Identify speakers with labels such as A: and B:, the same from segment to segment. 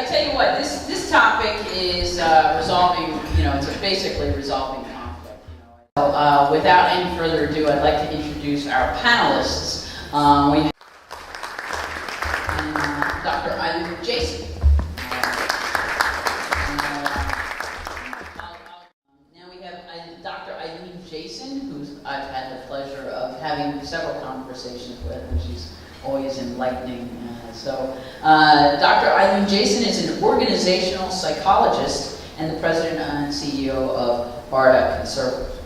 A: tell you what, this topic is resolving, it's basically resolving conflict. So, without any further ado, I'd like to introduce our panelists. We have Dr. Eileen Jason. Now we have Dr. Eileen Jason, who I've had the pleasure of having several conversations with, and she's always enlightening. Dr. Eileen Jason is an organizational psychologist and the president and CEO of ARTA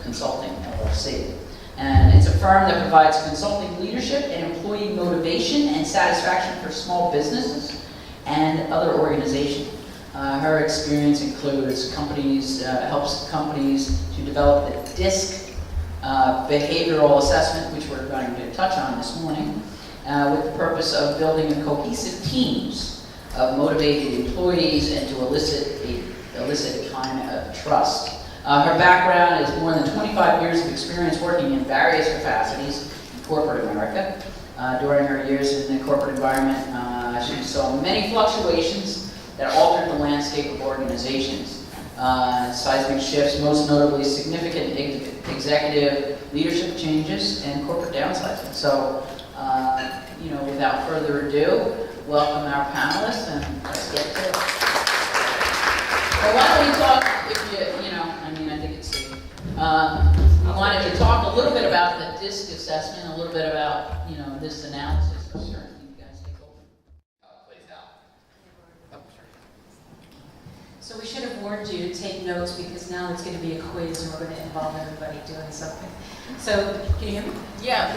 A: Consulting, LLC. And it's a firm that provides consulting leadership and employee motivation and satisfaction for small businesses and other organizations. Her experience includes helps companies to develop the DISC behavioral assessment, which we're going to touch on this morning, with the purpose of building cohesive teams of motivated employees and to elicit a climate of trust. Her background is more than 25 years of experience working in various capacities in corporate America. During her years in the corporate environment, she saw many fluctuations that altered the landscape of organizations. Seismic shifts, most notably significant executive leadership changes and corporate downsizing. So, without further ado, welcome our panelists, and let's get to it. Well, why don't we talk, I think it's safe. I wanted to talk a little bit about the DISC assessment, a little bit about, this analysis. Sure, you guys take over.
B: How it plays out. Oh, sorry.
C: So we should have warned you to take notes because now it's going to be a quiz and we're going to involve everybody doing something. So, can you hear me?
A: Yeah,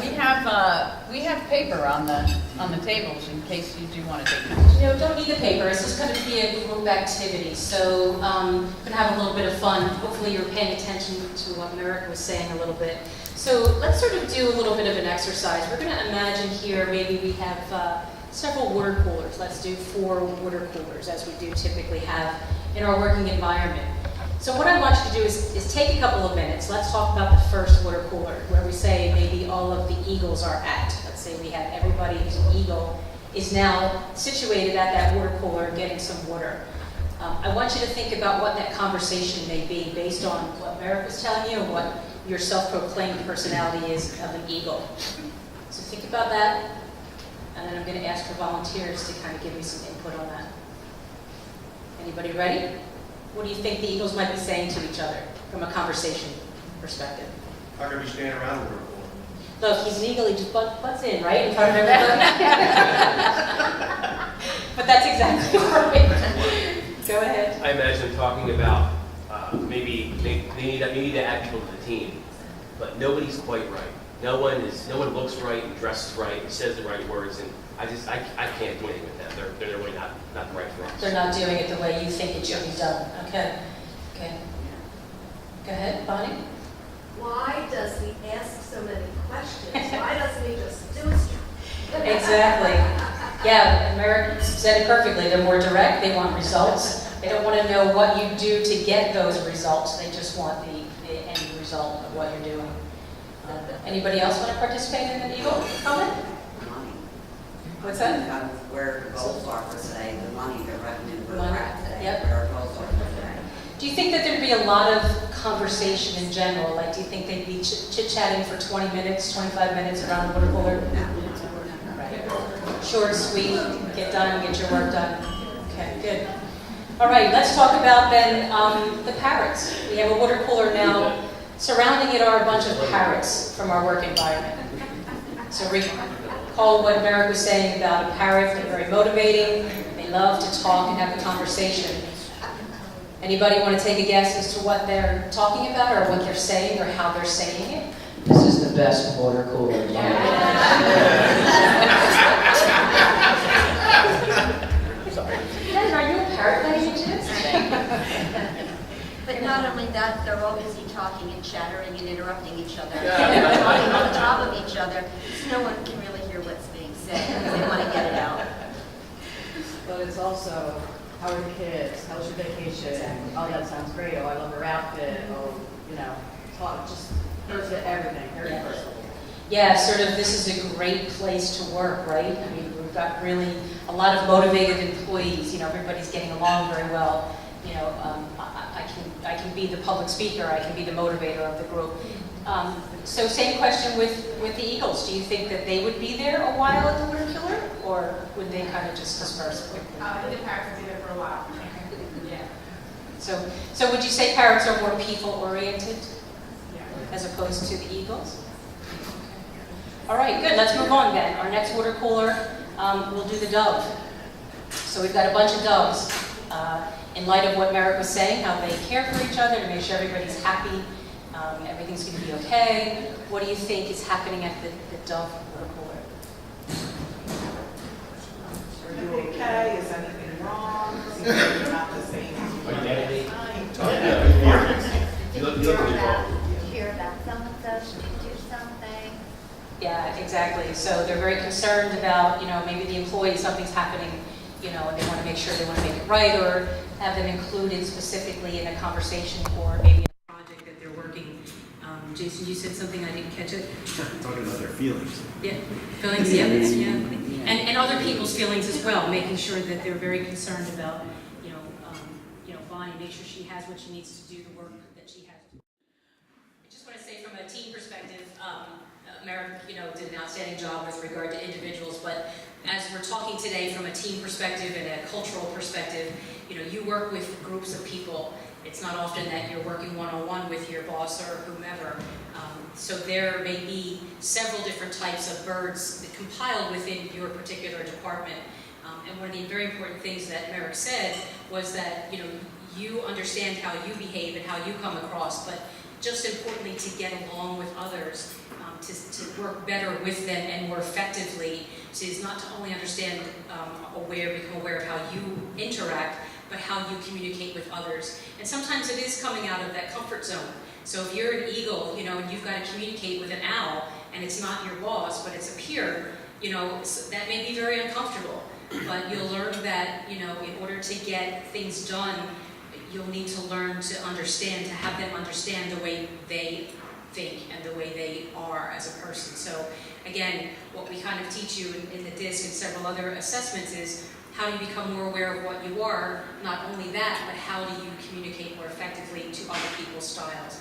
A: we have paper on the tables in case you do want to take notes.
C: Don't need the paper. This is going to be a group activity. So, going to have a little bit of fun. Hopefully you're paying attention to what Merrick was saying a little bit. So, let's sort of do a little bit of an exercise. We're going to imagine here maybe we have several water coolers. Let's do 4 water coolers as we do typically have in our working environment. So what I want you to do is take a couple of minutes. Let's talk about the first water cooler, where we say maybe all of the eagles are at. Let's say we have everybody who's an eagle is now situated at that water cooler getting some water. I want you to think about what that conversation may be based on what Merrick was telling you and what your self-proclaimed personality is of an eagle. So think about that, and then I'm going to ask for volunteers to kind of give me some input on that. Anybody ready? What do you think the eagles might be saying to each other from a conversation perspective?
D: How can we stand around the water cooler?
C: Look, he's an eagle, he just butts in, right? In front of everybody. But that's exactly right. Go ahead.
E: I imagine talking about maybe they need to add people to the team, but nobody's quite right. No one looks right and dresses right and says the right words, and I can't do anything with them. They're really not right for us.
C: They're not doing it the way you think it should be done. Okay. Go ahead, Bonnie.
F: Why does he ask so many questions? Why doesn't he just do his job?
C: Exactly. Yeah, Merrick said it perfectly. They're more direct. They want results. They don't want to know what you do to get those results. They just want the end result of what you're doing. Anybody else want to participate in the Eagle comment?
G: Money.
C: What's that?
G: Where the goals are for today, the money, the revenue, where
C: Money.
G: we're at today,
C: Yep.
G: where our goals are for today.
C: Do you think that there'd be a lot of conversation in general? Like, do you think they'd be chit-chatting for 20 minutes, 25 minutes around the water cooler? Right. Short, sweet, get done, get your work done. Okay, good. All right, let's talk about then the parrots. We have a water cooler now. Surrounding it are a bunch of parrots from our work environment. So recall what Merrick was saying about a parrot. They're very motivating. They love to talk and have a conversation. Anybody want to take a guess as to what they're talking about or what they're saying or how they're saying it?
A: This is the best water cooler.
E: Sorry.
C: Ken, are you a parrot by any chance?
F: But not only that, they're all busy talking and chattering and interrupting each other. And talking on top of each other, so no one can really hear what's being said because they want to get it out.
H: But it's also, how are the kids? How was your vacation? Oh, that sounds great. Oh, I love her outfit. Oh, talk, just goes to everything, very personal.
C: Yeah, sort of, this is a great place to work, right? I mean, got really a lot of motivated employees, everybody's getting along very well. I can be the public speaker, I can be the motivator of the group. So same question with the Eagles. Do you think that they would be there a while at the Water Killer, or would they kind of just disperse quickly?
I: The Parrots would be there for a while.
C: Yeah. So would you say Parrots are more people-oriented
I: Yeah.
C: as opposed to the Eagles? All right, good. Let's move on then. Our next water cooler, we'll do the dove. So we've got a bunch of doves. In light of what Merrick was saying, how they care for each other to make sure everybody's happy, everything's going to be okay. What do you think is happening at the dove water cooler?
I: Are you okay? Is anything wrong? Seems like you're not the same.
E: You look really wrong.
J: Hear about so-and-so, should we do something?
C: Yeah, exactly. So they're very concerned about, maybe the employee, something's happening, and they want to make sure they want to make it right, or have them included specifically in a conversation or maybe a project that they're working. Jason, you said something, I didn't catch it.
D: Talking about their feelings.
C: Yeah, feelings, yeah, and other people's feelings as well, making sure that they're very concerned about, Bonnie, make sure she has what she needs to do the work that she has to. I just want to say from a team perspective, Merrick, did an outstanding job with regard to individuals, but as we're talking today from a team perspective and a cultural perspective, you work with groups of people. It's not often that you're working one-on-one with your boss or whomever. So there may be several different types of birds that compiled within your particular department. And one of the very important things that Merrick said was that, you understand how you behave and how you come across, but just importantly to get along with others, to work better with them and more effectively, so is not to only understand, become aware of how you interact, but how you communicate with others. And sometimes it is coming out of that comfort zone. So if you're an eagle, and you've got to communicate with an owl, and it's not your boss, but it's a peer, so that may be very uncomfortable. But you'll learn that, in order to get things done, you'll need to learn to understand, to have them understand the way they think and the way they are as a person. So again, what we kind of teach you in the DISC and several other assessments is how do you become more aware of what you are, not only that, but how do you communicate more effectively to other people's styles,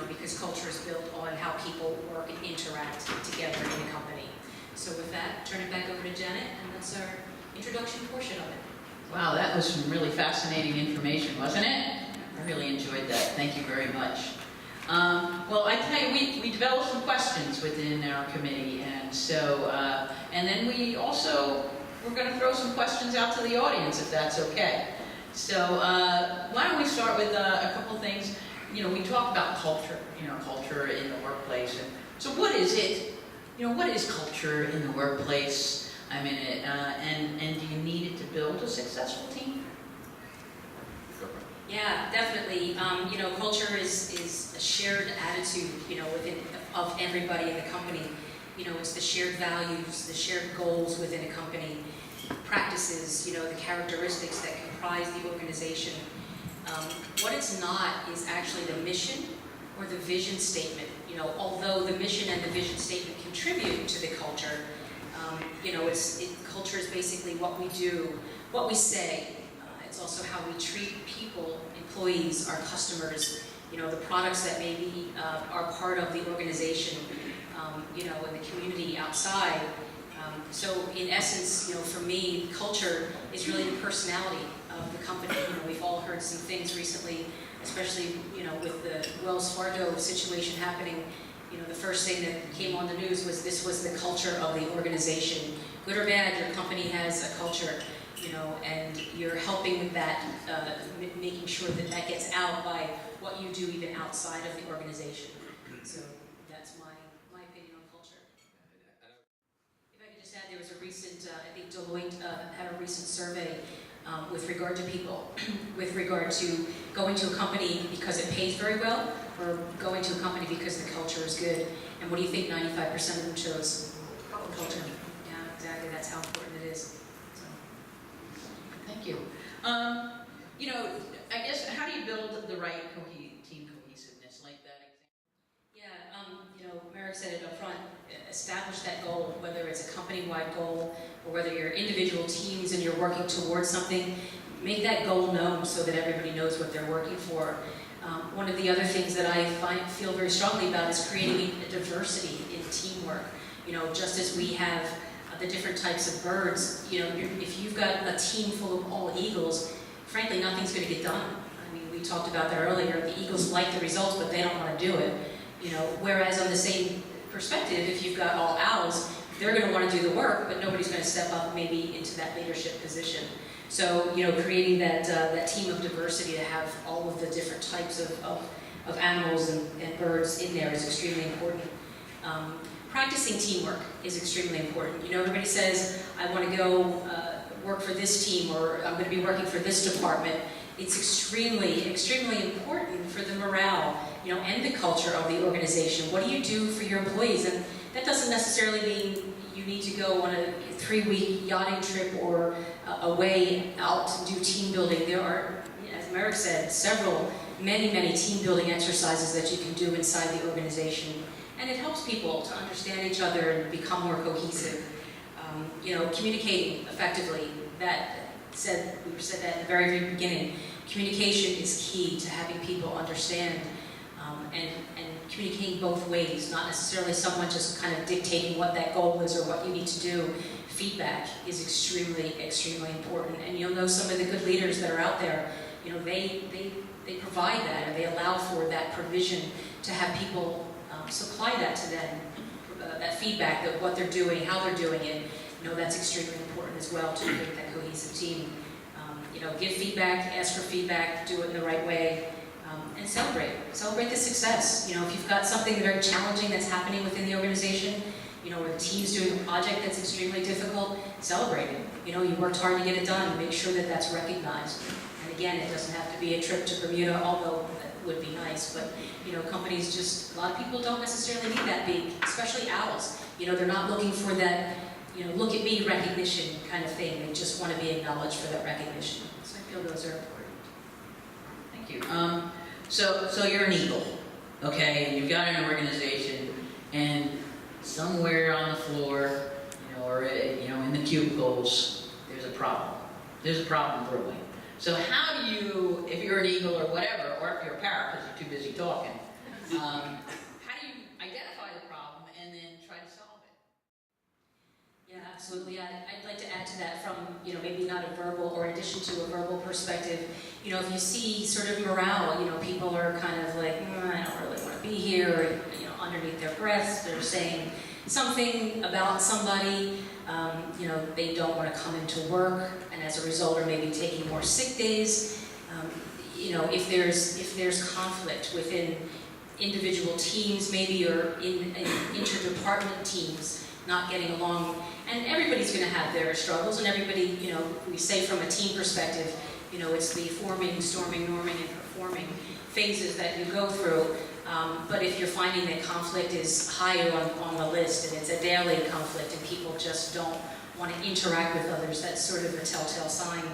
C: because culture is built on how people work and interact together in a company. So with that, turn it back over to Janet, and that's our introduction portion of it.
A: Wow, that was some really fascinating information, wasn't it? I really enjoyed that. Thank you very much. Well, I tell you, we developed some questions within our committee, and so, and then we're going to throw some questions out to the audience, if that's okay. So, why don't we start with a couple things? We talk about culture, culture in the workplace, and so what is it? What is culture in the workplace? I mean, and do you need it to build a successful team?
C: Yeah, definitely. Culture is a shared attitude, of everybody in the company. It's the shared values, the shared goals within a company, practices, the characteristics that comprise the organization. What it's not is actually the mission or the vision statement. Although the mission and the vision statement contribute to the culture, culture is basically what we do, what we say. It's also how we treat people, employees, our customers, the products that maybe are part of the organization, in the community outside. So in essence, for me, culture is really the personality of the company. We've all heard some things recently, especially, with the Wells Fargo situation happening. The first thing that came on the news was this was the culture of the organization. Good or bad, your company has a culture, and you're helping with that, making sure that that gets out by what you do even outside of the organization. So that's my opinion on culture. If I could just add, there was a recent, I think Deloitte had a recent survey with regard to people, with regard to going to a company because it pays very well, or going to a company because the culture is good. And what do you think 95% of them chose? Culture. Yeah, exactly. That's how important it is. So.
A: Thank you. I guess, how do you build the right team cohesiveness like that?
C: Yeah, Merrick Merrick said it up front, establish that goal, whether it's a company-wide goal or whether you're individual teams and you're working towards something, make that goal known so that everybody knows what they're working for. One of the other things that I feel very strongly about is creating a diversity in teamwork. You know, just as we have the different types of birds, you know, if you've got a team full of all eagles, frankly, nothing's going to get done. I mean, we talked about that earlier. The eagles like the results, but they don't want to do it. You know, whereas on the same perspective, if you've got all owls, they're going to want to do the work, but nobody's going to step up maybe into that leadership position. So, you know, creating that team of diversity to have all of the different types of animals and birds in there is extremely important. Practicing teamwork is extremely important. You know, everybody says, I want to go work for this team, or I'm going to be working for this department. It's extremely, extremely important for the morale, you know, and the culture of the organization. What do you do for your employees? And that doesn't necessarily mean you need to go on a 3-week yachting trip or away out to do team building. There are, as Merrick said, many team building exercises that you can do inside the organization. And it helps people to understand each other and become more cohesive. You know, communicating effectively. We said that in the very beginning. Communication is key to having people understand and communicating both ways, not necessarily someone just kind of dictating what that goal is or what you need to do. Feedback is extremely, extremely important. And you'll know some of the good leaders that are out there, you know, they provide that, and they allow for that provision to have people supply that to them, that feedback, that what they're doing, how they're doing it. You know, that's extremely important as well to create that cohesive team. You know, give feedback, ask for feedback, do it in the right way, and celebrate the success. You know, if you've got something very challenging that's happening within the organization, you know, or the team's doing a project that's extremely difficult, celebrate it. You know, you worked hard to get it done, make sure that that's recognized. And again, it doesn't have to be a trip to Bermuda, although that would be nice, but, you know, companies just, a lot of people don't necessarily need that big, especially owls. You know, they're not looking for that, you know, look at me recognition kind of thing. They just want to be acknowledged for that recognition. So I feel those are important.
A: Thank you. So you're an eagle, okay, and you've got an organization, and somewhere on the floor, you know, or you know, in the cubicles, there's a problem. There's a problem brewing. So how do you, if you're an eagle or whatever, or if you're a parrot because you're too busy talking, how do you identify the problem and then try to solve it?
C: Yeah, absolutely. I'd like to add to that from, you know, maybe not a verbal or in addition to a verbal perspective. You know, if you see sort of morale, you know, people are kind of like, I don't really want to be here, or, you know, underneath their breaths, they're saying something about somebody, you know, they don't want to come into work, and as a result are maybe taking more sick days. You know, if there's conflict within individual teams maybe, or in interdepartment teams not getting along, and everybody's going to have their struggles, and everybody, you know, we say from a team perspective, you know, it's the forming, storming, norming, and performing phases that you go through. But if you're finding that conflict is higher on the list, and it's a daily conflict, and people just don't want to interact with others, that's sort of a telltale sign,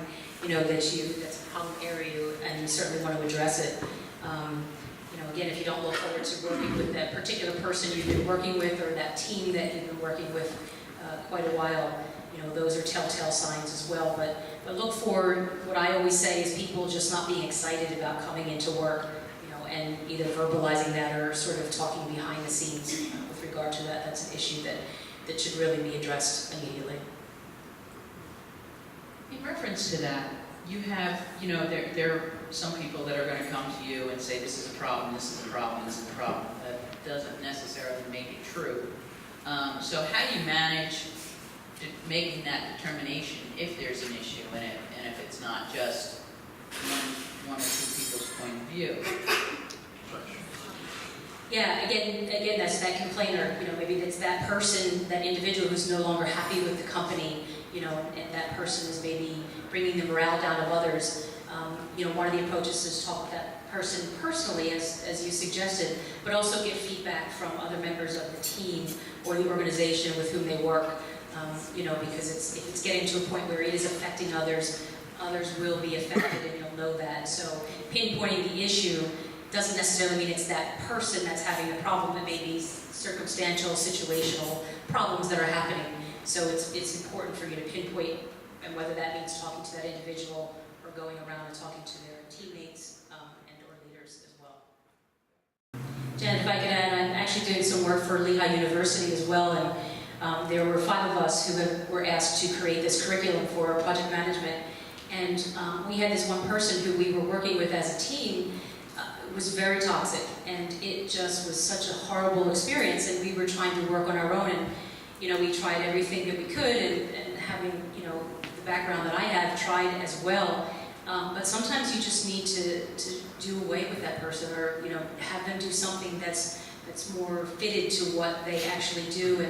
C: you know, that's a problem area, and you certainly want to address it. You know, again, if you don't look forward to working with that particular person you've been working with, or that team that you've been working with quite a while, you know, those are telltale signs as well. But look for, what I always say is people just not being excited about coming into work, you know, and either verbalizing that or sort of talking behind the scenes with regard to that. That's an issue that should really be addressed immediately.
A: In reference to that, you have, you know, there are some people that are going to come to you and say, this is a problem, this is a problem, this is a problem. That doesn't necessarily make it true. So how do you manage making that determination if there's an issue in it, and if it's not just one or two people's point of view?
C: Yeah, again, that's that complainer. You know, maybe it's that person, that individual who's no longer happy with the company. You know, and that person is maybe bringing the morale down of others. You know, one of the approaches is to talk with that person personally, as you suggested, but also get feedback from other members of the team or the organization with whom they work. You know, because if it's getting to a point where it is affecting others, others will be affected, and you'll know that. So pinpointing the issue doesn't necessarily mean it's that person that's having the problem. It may be circumstantial, situational problems that are happening. So it's important for you to pinpoint, and whether that means talking to that individual or going around and talking to their teammates and or leaders as well. Jen, if I could add, I'm actually doing some work for Lehigh University as well, and there were 5 of us who were asked to create this curriculum for project management. And we had this one person who we were working with as a team. It was very toxic, and it just was such a horrible experience, and we were trying to work on our own, and we tried everything that we could, and having the background that I have, tried as well. But sometimes you just need to do away with that person, or have them do something that's more fitted to what they actually do.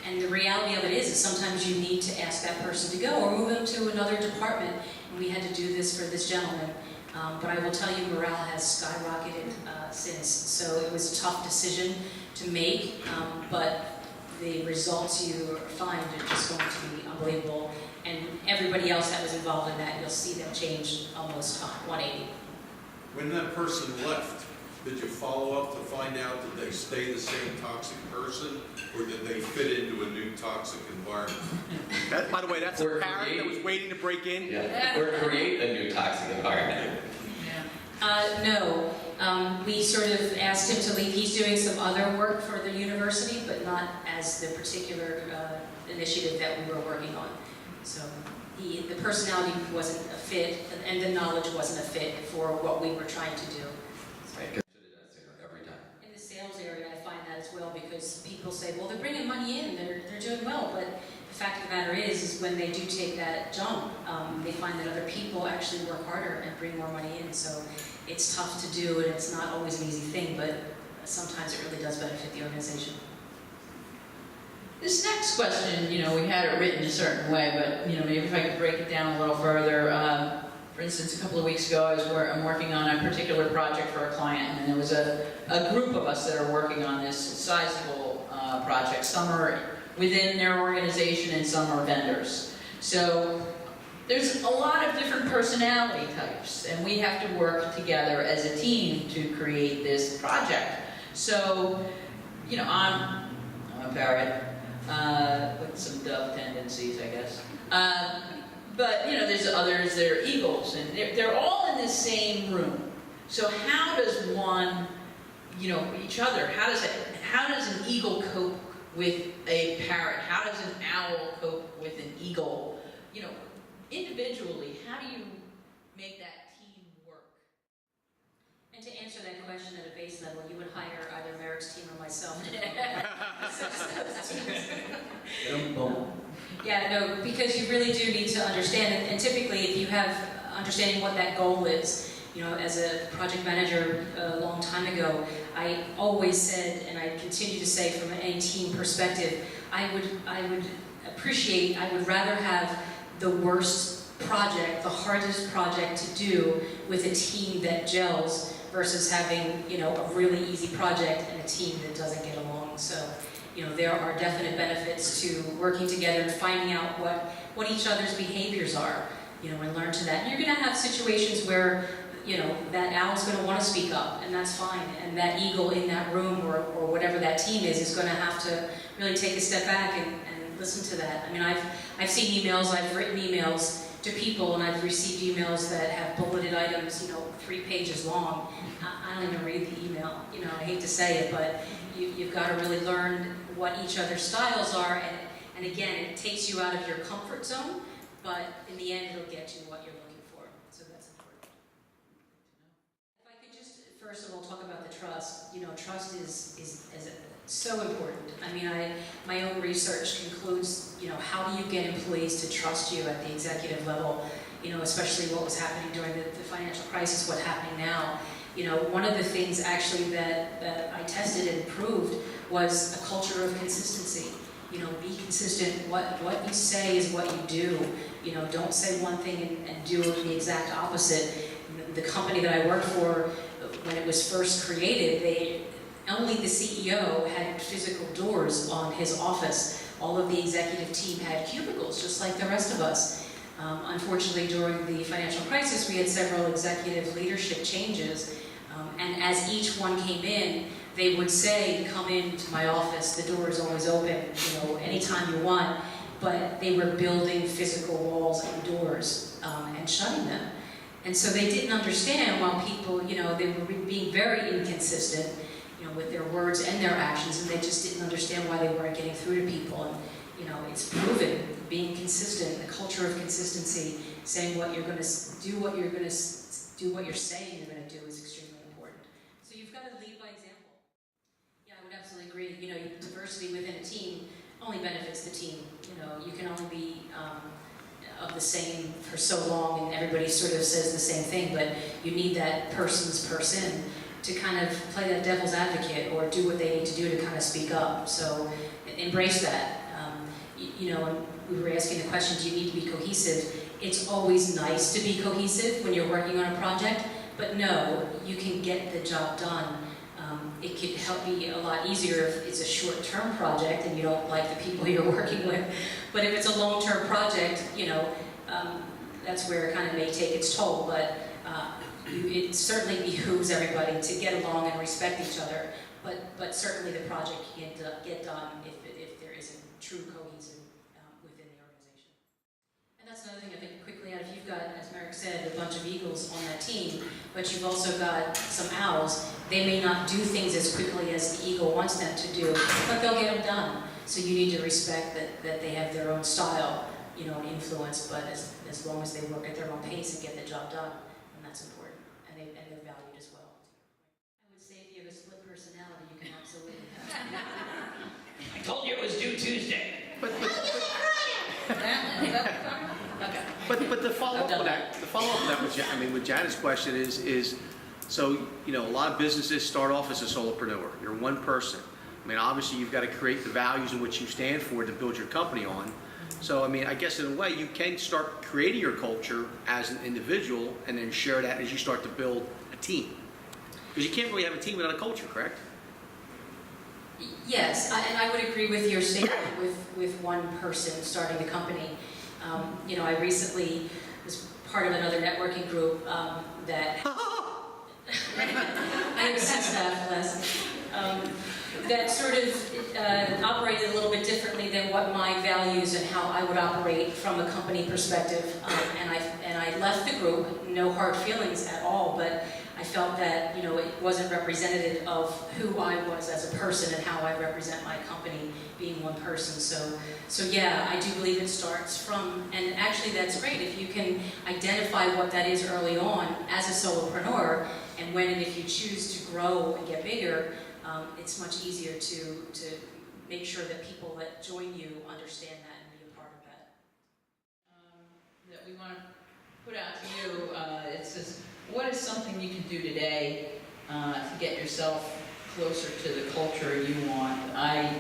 C: And the reality of it is sometimes you need to ask that person to go or move them to another department. And we had to do this for this gentleman. But I will tell you, morale has skyrocketed since. So it was a tough decision to make, but the results you find are just going to be unbelievable. And everybody else that was involved in that, you'll see them change almost 180.
K: When that person left, did you follow up to find out that they stay the same toxic person, or did they fit into a new toxic environment?
D: By the way, that's a parent that was waiting to break in.
B: Yeah, or create a new toxic environment.
C: No, we sort of asked him to leave. He's doing some other work for the university, but not as the particular initiative that we were working on. So the personality wasn't a fit, and the knowledge wasn't a fit for what we were trying to do.
B: Right, because should have done sooner every time.
C: In the sales area, I find that as well, because people say, well, they're bringing money in, they're doing well, but the fact of the matter is when they do take that jump, they find that other people actually work harder and bring more money in. So it's tough to do, and it's not always an easy thing, but sometimes it really does benefit the organization.
A: This next question, we had it written a certain way, but, maybe if I could break it down a little further. For instance, a couple of weeks ago, I'm working on a particular project for a client, and there was a group of us that are working on this sizable project. Some are within their organization, and some are vendors. So there's a lot of different personality types, and we have to work together as a team to create this project. So, I'm a parrot. With some dove tendencies, I guess. But, there's others that are eagles, and they're all in the same room. So how does one, each other, how does an eagle cope with a parrot? How does an owl cope with an eagle? Individually, how do you make that team work?
C: And to answer that question at a base level, you would hire either Merrick's team or myself. Yeah, no, because you really do need to understand, and typically if you have understanding what that goal is, as a project manager a long time ago, I always said, and I continue to say from any team perspective, I would rather have the worst project, the hardest project to do with a team that gels versus having, a really easy project and a team that doesn't get along. So, there are definite benefits to working together and finding out what each other's behaviors are, and learn to that. And you're going to have situations where, that owl's going to want to speak up, and that's fine. And that eagle in that room or whatever that team is going to have to really take a step back and listen to that. I mean, I've seen emails, I've written emails to people, and I've received emails that have bulleted items, 3 pages long. I don't even read the email, I hate to say it, but you've got to really learn what each other's styles are, and again, it takes you out of your comfort zone, but in the end, it'll get you what you're looking for, so that's important. If I could just, first of all, talk about the trust. Trust is so important. I mean, my own research concludes, how do you get employees to trust you at the executive level, especially what was happening during the financial crisis, what's happening now. One of the things actually that I tested and proved was a culture of consistency. Be consistent. What you say is what you do. Don't say one thing and do the exact opposite. The company that I worked for, when it was first created, only the CEO had physical doors on his office. All of the executive team had cubicles, just like the rest of us. Unfortunately, during the financial crisis, we had several executive leadership changes, And as each one came in, they would say, come into my office, the door is always open, anytime you want. But they were building physical walls and doors and shutting them. And so they didn't understand why people, they were being very inconsistent, with their words and their actions, and they just didn't understand why they weren't getting through to people. And, it's proven, being consistent, the culture of consistency, saying what you're going to do, what you're going to do, what you're saying you're going to do is extremely important. So you've got to lead by example. Yeah, I would absolutely agree. Diversity within a team only benefits the team. You can only be of the same for so long, and everybody sort of says the same thing, but you need that person's person to kind of play that devil's advocate or do what they need to do to kind of speak up. So embrace that. And we were asking the question, do you need to be cohesive? It's always nice to be cohesive when you're working on a project, but no, you can get the job done. It could help be a lot easier if it's a short-term project and you don't like the people you're working with. But if it's a long-term project, that's where it kind of may take its toll. But it certainly behooves everybody to get along and respect each other. But certainly the project can't get done if there isn't true cohesion within the organization. And that's another thing I think quickly out. If you've got, as Merrick said, a bunch of eagles on that team, but you've also got some owls, they may not do things as quickly as the eagle wants them to do, but they'll get them done. So you need to respect that they have their own style, and influence, but as long as they work at their own pace and get the job done, then that's important, and they're valued as well. I would say if you have a split personality, you can absolutely have
L: I told you it was due Tuesday.
M: But the follow-up with that, with Janet's question is, so, a lot of businesses start off as a solopreneur. You're one person. Obviously you've got to create the values in which you stand for to build your company on. So, I guess in a way you can start creating your culture as an individual and then share that as you start to build a team. Because you can't really have a team without a culture, correct?
C: Yes, and I would agree with your statement with one person starting the company. I recently was part of another networking group that I have since staff less. That sort of operated a little bit differently than what my values and how I would operate from a company perspective. And I left the group, no hard feelings at all, but I felt that it wasn't representative of who I was as a person and how I represent my company being one person. So yeah, I do believe it starts from, and actually that's great if you can identify what that is early on as a solopreneur, and when and if you choose to grow and get bigger, it's much easier to make sure that people that join you understand that and be a part of that.
A: That we want to put out to you, it says, what is something you can do today to get yourself closer to the culture you want? I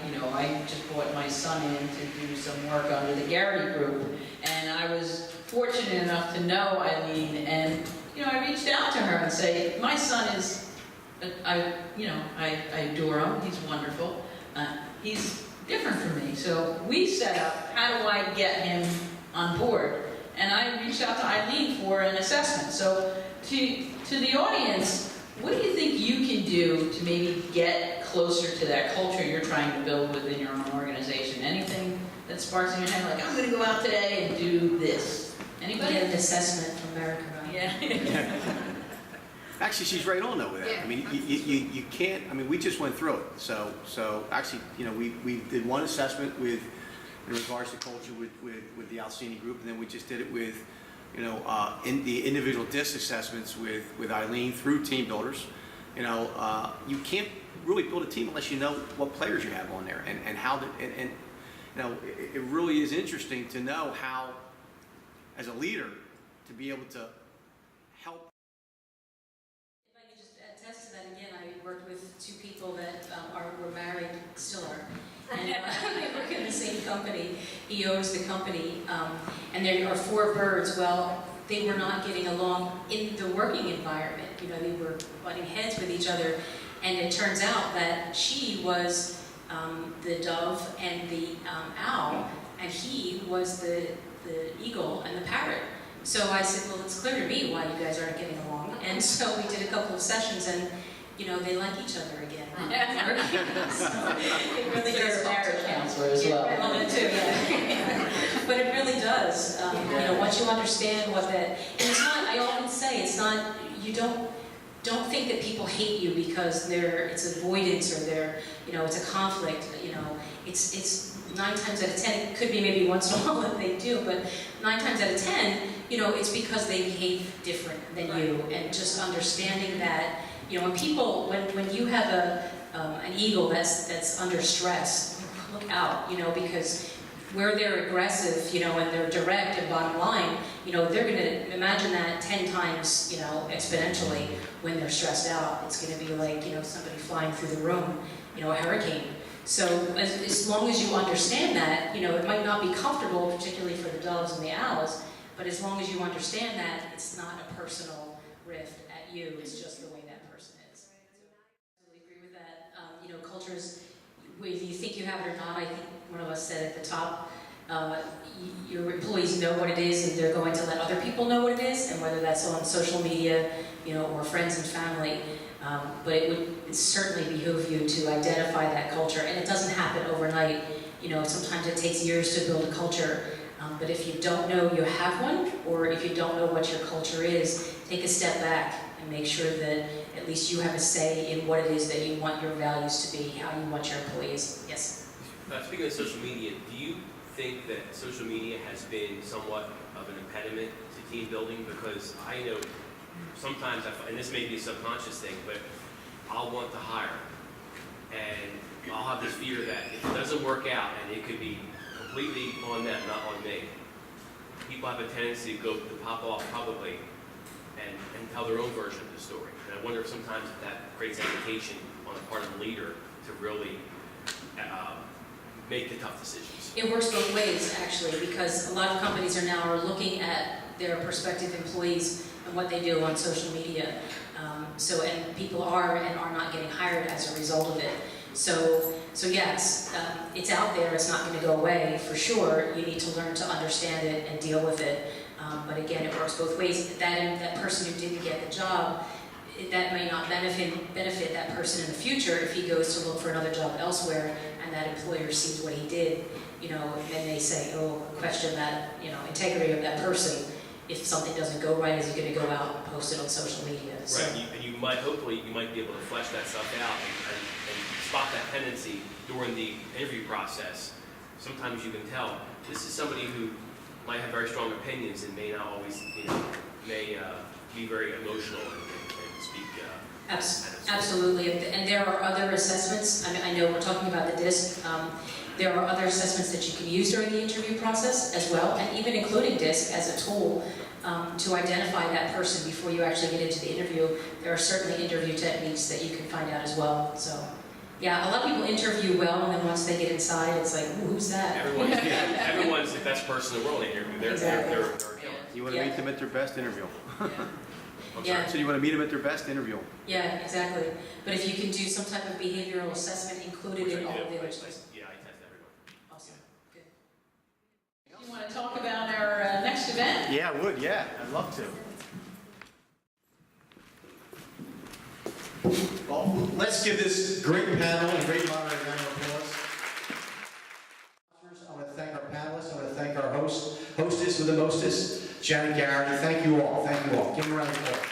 A: just brought my son in to do some work under the Garrity group, and I was fortunate enough to know Eileen, and I reached out to her and say, my son is, I adore him, he's wonderful, he's different from me, so we set up, how do I get him on board? And I reached out to Eileen for an assessment. So to the audience, what do you think you can do to maybe get closer to that culture you're trying to build within your own organization? Anything that sparks in your head, like, I'm going to go out today and do this? Anybody?
C: Get an assessment from America, right?
A: Yeah.
M: Actually, she's right on though with that.
C: Yeah.
M: You can't, we just went through it. So actually, we did one assessment in regards to culture with the Alcini group, and then we just did it with, in the individual disc assessments with Eileen through team builders. You can't really build a team unless you know what players you have on there and how it really is interesting to know how, as a leader, to be able to help.
C: If I could just attest to that again, I worked with two people that were married, still are, and they work in the same company. He owns the company, and there are 4 birds. Well, they were not getting along in the working environment. They were butting heads with each other, and it turns out that she was the dove and the owl, and he was the eagle and the parrot. So I said, well, it's clear to me why you guys aren't getting along. And so we did a couple of sessions, and they like each other again. So it really
A: You're
C: does
A: a
C: talk to
A: marriage
C: them.
A: counselor as well.
C: Yeah, well, that too, yeah. But it really does. Once you understand what that, and it's not. I often say it's not. You don't think that people hate you because it's avoidance or it's a conflict. It's 9 times out of 10. It could be maybe once in a while that they do, but 9 times out of 10, it's because they behave different than you, and just understanding that. When people, when you have an eagle that's under stress, look out, because where they're aggressive, and they're direct and bottom line, they're going to imagine that 10 times, exponentially when they're stressed out. It's going to be like, somebody flying through the room, a hurricane. So as long as you understand that, it might not be comfortable, particularly for the doves and the owls, but as long as you understand that, it's not a personal rift at you, it's just the way that person is. I totally agree with that. Cultures, if you think you have it or not, I think one of us said at the top, your employees know what it is, and they're going to let other people know what it is, and whether that's on social media, or friends and family. But it would certainly behoove you to identify that culture, and it doesn't happen overnight. Sometimes it takes years to build a culture. But if you don't know you have one, or if you don't know what your culture is, take a step back and make sure that at least you have a say in what it is that you want your values to be, how you want your employees. Yes?
E: Speaking of social media, do you think that social media has been somewhat of an impediment to team building? Because I know sometimes, and this may be a subconscious thing, but I'll want to hire, and I'll have this fear that if it doesn't work out, and it could be completely on them, not on me, people have a tendency to pop off publicly and tell their own version of the story. And I wonder if sometimes that creates hesitation on the part of the leader to really make the tough decisions.
C: It works both ways, actually, because a lot of companies are looking at their prospective employees and what they do on social media. And people are and are not getting hired as a result of it. So yes, it's out there. It's not going to go away for sure. You need to learn to understand it and deal with it. But again, it works both ways. That person who didn't get the job, that may not benefit that person in the future if he goes to look for another job elsewhere, and that employer sees what he did. Then they say, question that integrity of that person. If something doesn't go right, is he going to go out and post it on social media? So.
E: Right, and you might, hopefully, you might be able to flesh that stuff out and spot that tendency during the interview process. Sometimes you can tell this is somebody who might have very strong opinions and may not always, may be very emotional and speak.
C: Absolutely, and there are other assessments. I know we're talking about the DISC. There are other assessments that you can use during the interview process as well, and even including DISC as a tool to identify that person before you actually get into the interview. There are certainly interview techniques that you can find out as well. So, yeah, a lot of people interview well, and then once they get inside, it's like, who's that?
E: Everyone's the best person in the world in interview. They're a killer.
M: You want to meet them at their best, interview.
C: Yeah.
M: So you want to meet them at their best, interview.
C: Yeah, exactly. But if you can do some type of behavioral assessment included in all of the other choices.
E: Yeah, I test everyone.
C: Awesome. Good.
A: You want to talk about our next event?
M: Yeah, I would, yeah. I'd love to. Well, let's give this great panel and great moderator a round of applause. I want to thank our panelists. I want to thank our hostess with the mostest, Janet Garrity. Thank you all. Thank you all. Give them a round of applause.